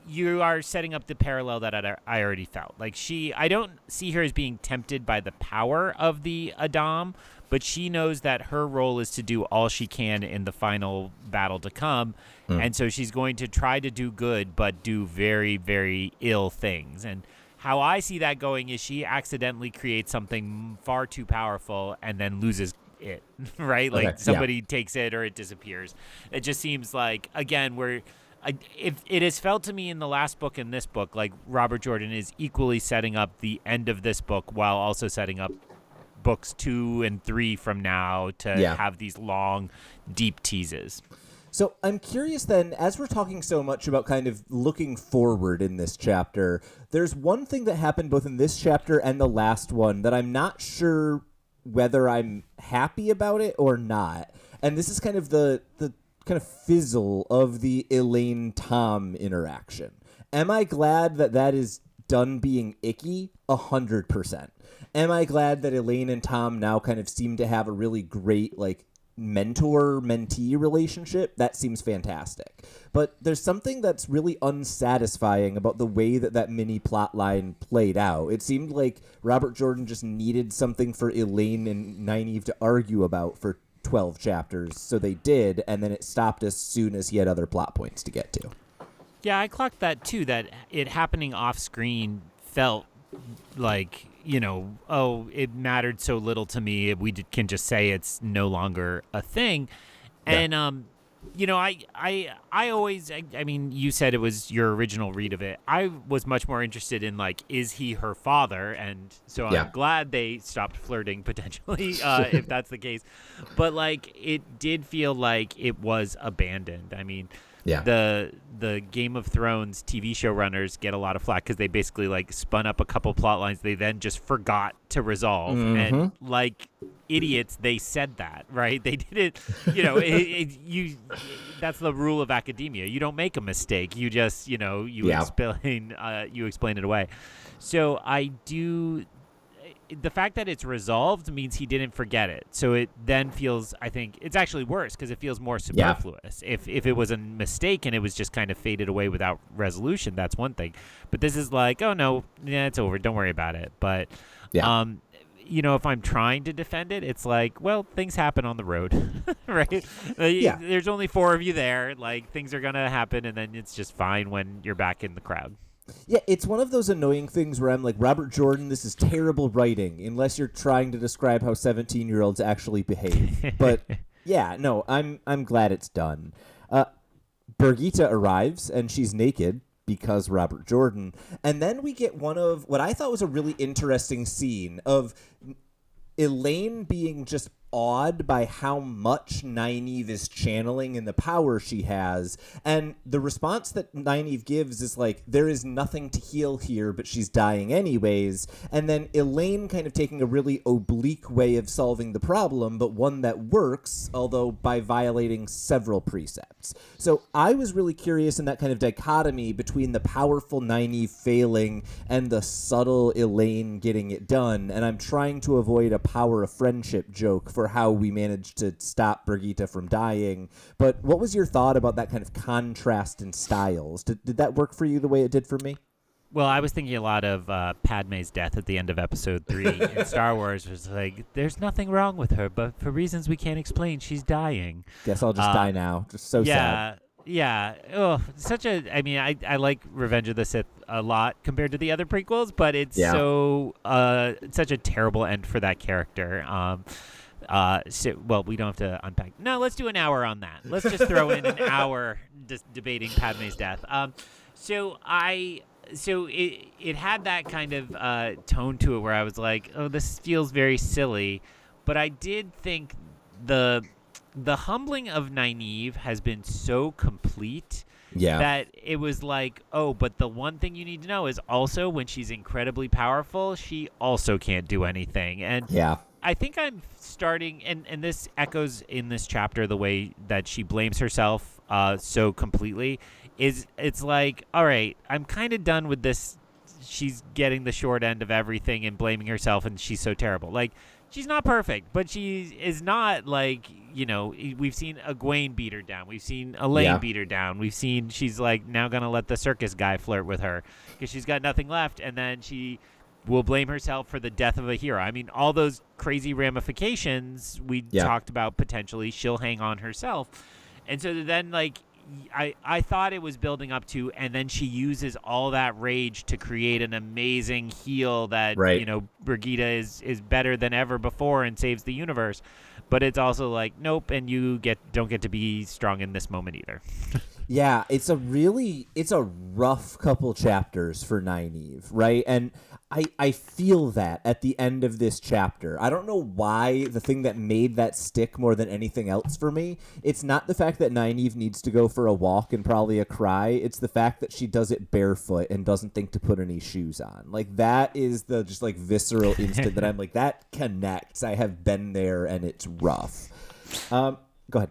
you are setting up the parallel that I already felt. Like I don't see her as being tempted by the power of the Adam, but she knows that her role is to do all she can in the final battle to come. And so she's going to try to do good, but do very, very ill things. And how I see that going is she accidentally creates something far too powerful and then loses it, right? Like somebody takes it or it disappears. It just seems like, again, if it has felt to me in the last book and this book, like Robert Jordan is equally setting up the end of this book while also setting up books 2 and 3 from now to have these long, deep teases. So I'm curious then, as we're talking so much about kind of looking forward in this chapter, there's one thing that happened both in this chapter and the last one that I'm not sure whether I'm happy about it or not. And this is kind of the kind of fizzle of the Elayne Tom interaction. Am I glad that is done being icky? 100%. Am I glad that Elayne and Tom now kind of seem to have a really great like mentor-mentee relationship? That seems fantastic. But there's something that's really unsatisfying about the way that mini plot line played out. It seemed like Robert Jordan just needed something for Elayne and Nynaeve to argue about for 12 chapters, so they did, and then it stopped as soon as he had other plot points to get to. Yeah, I clocked that too, that it happening off screen felt like, it mattered so little to me, we can just say it's no longer a thing. And I always, I mean, you said it was your original read of it. I was much more interested in, like, is he her father? And so I'm glad they stopped flirting, potentially, if that's the case. But, like, it did feel like it was abandoned. I mean, the Game of Thrones TV showrunners get a lot of flack because they basically, like, spun up a couple plot lines they then just forgot to resolve. And, like, idiots, they said that, right? They did it, that's the rule of academia. You don't make a mistake. You just, you explain it away. So the fact that it's resolved means he didn't forget it. So it then feels, I think, it's actually worse because it feels more superfluous. If it was a mistake and it was just kind of faded away without resolution, that's one thing. But this is like, oh, no, it's over. Don't worry about it. But, if I'm trying to defend it, it's like, well, things happen on the road, right? There's only 4 of you there. Like, things are going to happen, and then it's just fine when you're back in the crowd. Yeah, it's one of those annoying things where I'm like, Robert Jordan, this is terrible writing, unless you're trying to describe how 17-year-olds actually behave. But yeah, no, I'm glad it's done. Birgitte arrives, and she's naked because Robert Jordan. And then we get one of what I thought was a really interesting scene of Elayne being just awed by how much Nynaeve is channeling and the power she has. And the response that Nynaeve gives is like, there is nothing to heal here, but she's dying anyways. And then Elayne kind of taking a really oblique way of solving the problem, but one that works, although by violating several precepts. So I was really curious in that kind of dichotomy between the powerful Nynaeve failing and the subtle Elayne getting it done. And I'm trying to avoid a power of friendship joke for how we managed to stop Birgitte from dying. But what was your thought about that kind of contrast in styles? Did that work for you the way it did for me? Well, I was thinking a lot of Padme's death at the end of Episode 3 in Star Wars. It was like, there's nothing wrong with her, but for reasons we can't explain, she's dying. Guess I'll just die now. Just so sad. Yeah. Oh, I like Revenge of the Sith a lot compared to the other prequels, but it's such a terrible end for that character. We don't have to unpack. No, let's do an hour on that. Let's just throw in an hour debating Padme's death. So it had that kind of tone to it where I was like, oh, this feels very silly. But I did think the humbling of Nynaeve has been so complete that it was like, oh, but the one thing you need to know is also when she's incredibly powerful, she also can't do anything. And I think I'm starting, and this echoes in this chapter the way that she blames herself so completely. It's like, all right, I'm kind of done with this. She's getting the short end of everything and blaming herself, and she's so terrible. Like, she's not perfect, but she is not like, we've seen Egwene beat her down. We've seen Elayne beat her down. We've seen she's like now going to let the circus guy flirt with her because she's got nothing left, and then she will blame herself for the death of a hero. I mean, all those crazy ramifications we talked about potentially, she'll hang on herself. And so then, like, I thought it was building up to, and then she uses all that rage to create an amazing heal that, Birgitte is better than ever before and saves the universe. But it's also like, nope, and you don't get to be strong in this moment either. Yeah, it's a rough couple chapters for Nynaeve, right? And I feel that at the end of this chapter. I don't know why the thing that made that stick more than anything else for me, it's not the fact that Nynaeve needs to go for a walk and probably a cry. It's the fact that she does it barefoot and doesn't think to put any shoes on. Like, that is the just like visceral instant that I'm like, that connects. I have been there and it's rough. Go ahead.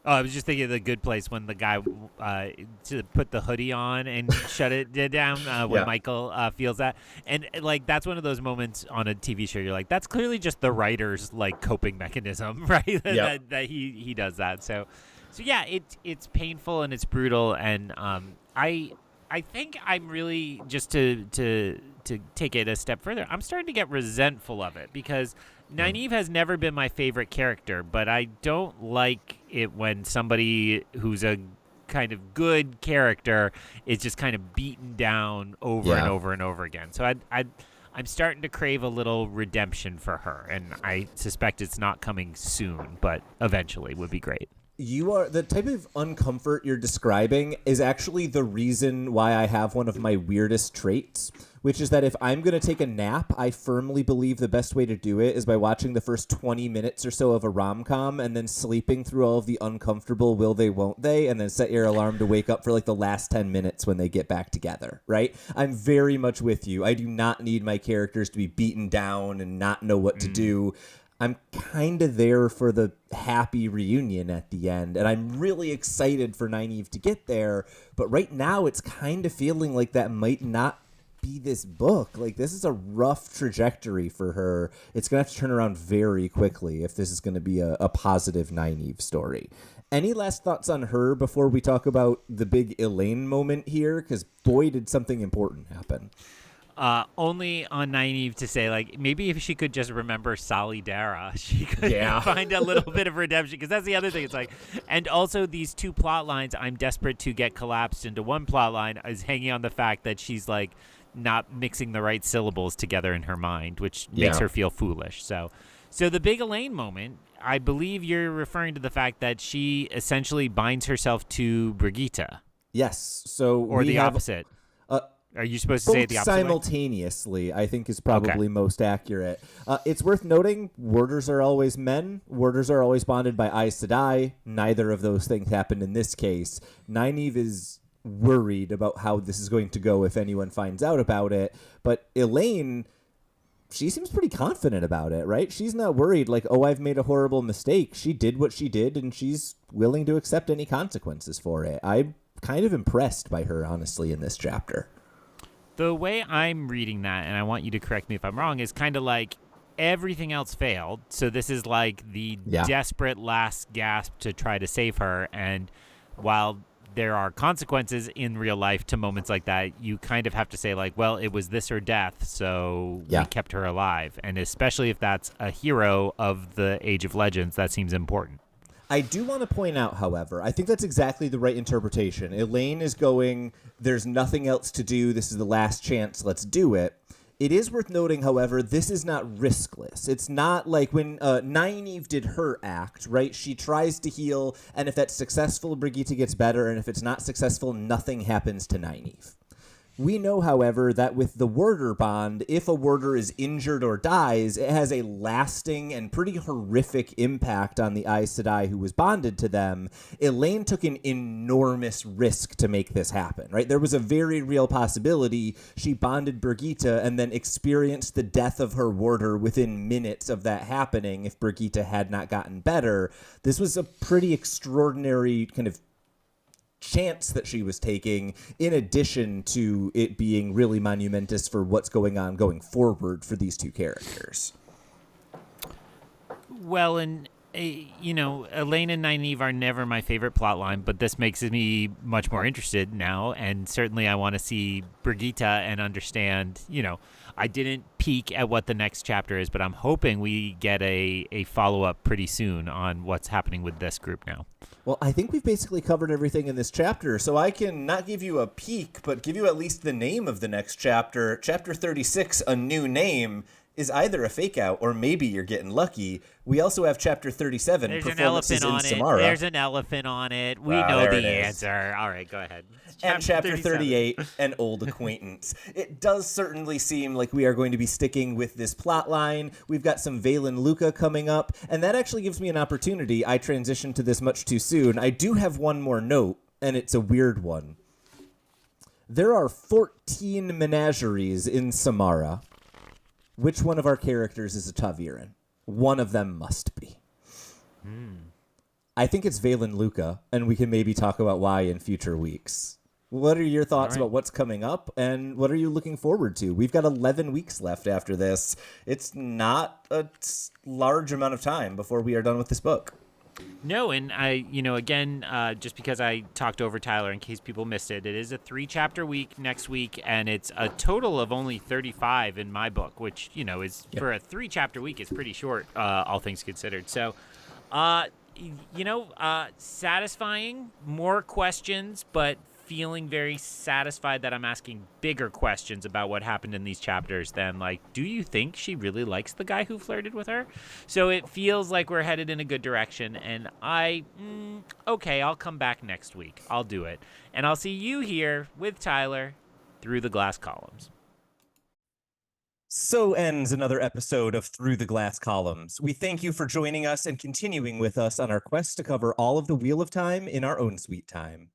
Oh, I was just thinking of The Good Place when the guy to put the hoodie on and shut it down when Michael feels that. And, like, that's one of those moments on a TV show you're like, that's clearly just the writer's, like, coping mechanism, right? that he does that. So yeah, it's painful and it's brutal. And I think I'm really, just to take it a step further, I'm starting to get resentful of it because Nynaeve has never been my favorite character, but I don't like it when somebody who's a kind of good character is just kind of beaten down over and over and over again. So I'm starting to crave a little redemption for her, and I suspect it's not coming soon, but eventually would be great. You are the type of uncomfort you're describing is actually the reason why I have one of my weirdest traits, which is that if I'm going to take a nap, I firmly believe the best way to do it is by watching the first 20 minutes or so of a rom-com and then sleeping through all of the uncomfortable will they, won't they, and then set your alarm to wake up for like the last 10 minutes when they get back together, right? I'm very much with you. I do not need my characters to be beaten down and not know what to do. I'm kind of there for the happy reunion at the end, and I'm really excited for Nynaeve to get there, but right now it's kind of feeling like that might not be this book. Like, this is a rough trajectory for her. It's going to have to turn around very quickly if this is going to be a positive Nynaeve story. Any last thoughts on her before we talk about the big Elayne moment here? Because, boy, did something important happen. Only on Nynaeve to say, like, maybe if she could just remember Solidara, she could find a little bit of redemption. Because that's the other thing. It's like, and also these two plot lines I'm desperate to get collapsed into one plot line is hanging on the fact that she's, like, not mixing the right syllables together in her mind, which makes her feel foolish. So the big Elayne moment, I believe you're referring to the fact that she essentially binds herself to Birgitte. Yes. So or the opposite. Are you supposed to say it the opposite way? Simultaneously, I think is probably most accurate. It's worth noting, warders are always men. Warders are always bonded by Aes Sedai. Neither of those things happened in this case. Nynaeve is worried about how this is going to go if anyone finds out about it. But Elayne, she seems pretty confident about it, right? She's not worried like, oh, I've made a horrible mistake. She did what she did, and she's willing to accept any consequences for it. I'm kind of impressed by her, honestly, in this chapter. The way I'm reading that, and I want you to correct me if I'm wrong, is kind of like everything else failed. So this is like the desperate last gasp to try to save her. And while there are consequences in real life to moments like that, you kind of have to say like, well, it was this or death, so we kept her alive. And especially if that's a hero of the Age of Legends, that seems important. I do want to point out, however, I think that's exactly the right interpretation. Elayne is going, there's nothing else to do. This is the last chance. Let's do it. It is worth noting, however, this is not riskless. It's not like when Nynaeve did her act, right? She tries to heal, and if that's successful, Birgitte gets better, and if it's not successful, nothing happens to Nynaeve. We know, however, that with the warder bond, if a warder is injured or dies, it has a lasting and pretty horrific impact on the Aes Sedai who was bonded to them. Elayne took an enormous risk to make this happen, right? There was a very real possibility she bonded Birgitte and then experienced the death of her warder within minutes of that happening if Birgitte had not gotten better. This was a pretty extraordinary kind of chance that she was taking, in addition to it being really monumentous for what's going on going forward for these two characters. Well, and Elayne and Nynaeve are never my favorite plotline, but this makes me much more interested now, and certainly I want to see Birgitte and understand, I didn't peek at what the next chapter is, but I'm hoping we get a follow-up pretty soon on what's happening with this group now. Well, I think we've basically covered everything in this chapter, so I can not give you a peek, but give you at least the name of the next chapter. Chapter 36, A New Name, is either a fake out or maybe you're getting lucky. We also have chapter 37, There's Performances an in elephant on Samara. it. There's an elephant on it. We know the answer. All right, go ahead. And chapter 38, An Old Acquaintance. It does certainly seem like we are going to be sticking with this plot line. We've got some Valen Luca coming up, and that actually gives me an opportunity. I transitioned to this much too soon. I do have one more note, and it's a weird one. There are 14 menageries in Samara. Which one of our characters is a Ta'veren? One of them must be. I think it's Valen Luca, and we can maybe talk about why in future weeks. What are your thoughts about what's coming up, and what are you looking forward to? We've got 11 weeks left after this. It's not a large amount of time before we are done with this book. No, and just because I talked over Tylor in case people missed it, it is a 3-chapter week next week, and it's a total of only 35 in my book, which, is for a 3-chapter week is pretty short, all things considered. So, satisfying, more questions, but feeling very satisfied that I'm asking bigger questions about what happened in these chapters than, like, do you think she really likes the guy who flirted with her? So it feels like we're headed in a good direction, and okay, I'll come back next week. I'll do it. And I'll see you here with Tylor through the glass columns. So ends another episode of Through the Glass Columns. We thank you for joining us and continuing with us on our quest to cover all of the Wheel of Time in our own sweet time.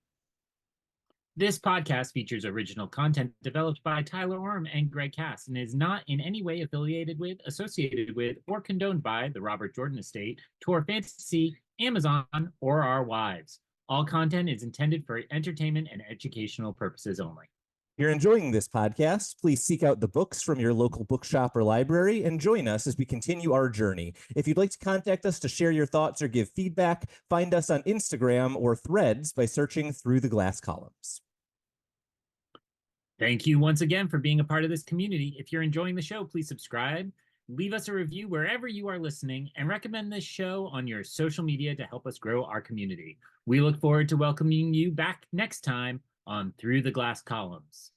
This podcast features original content developed by Tylor Orm and Greg Cass and is not in any way affiliated with, associated with, or condoned by the Robert Jordan Estate, Tor Fantasy, Amazon, or our wives. All content is intended for entertainment and educational purposes only. If you're enjoying this podcast, please seek out the books from your local bookshop or library and join us as we continue our journey. If you'd like to contact us to share your thoughts or give feedback, find us on Instagram or Threads by searching Through the Glass Columns. Thank you once again for being a part of this community. If you're enjoying the show, please subscribe, leave us a review wherever you are listening, and recommend this show on your social media to help us grow our community. We look forward to welcoming you back next time on Through the Glass Columns.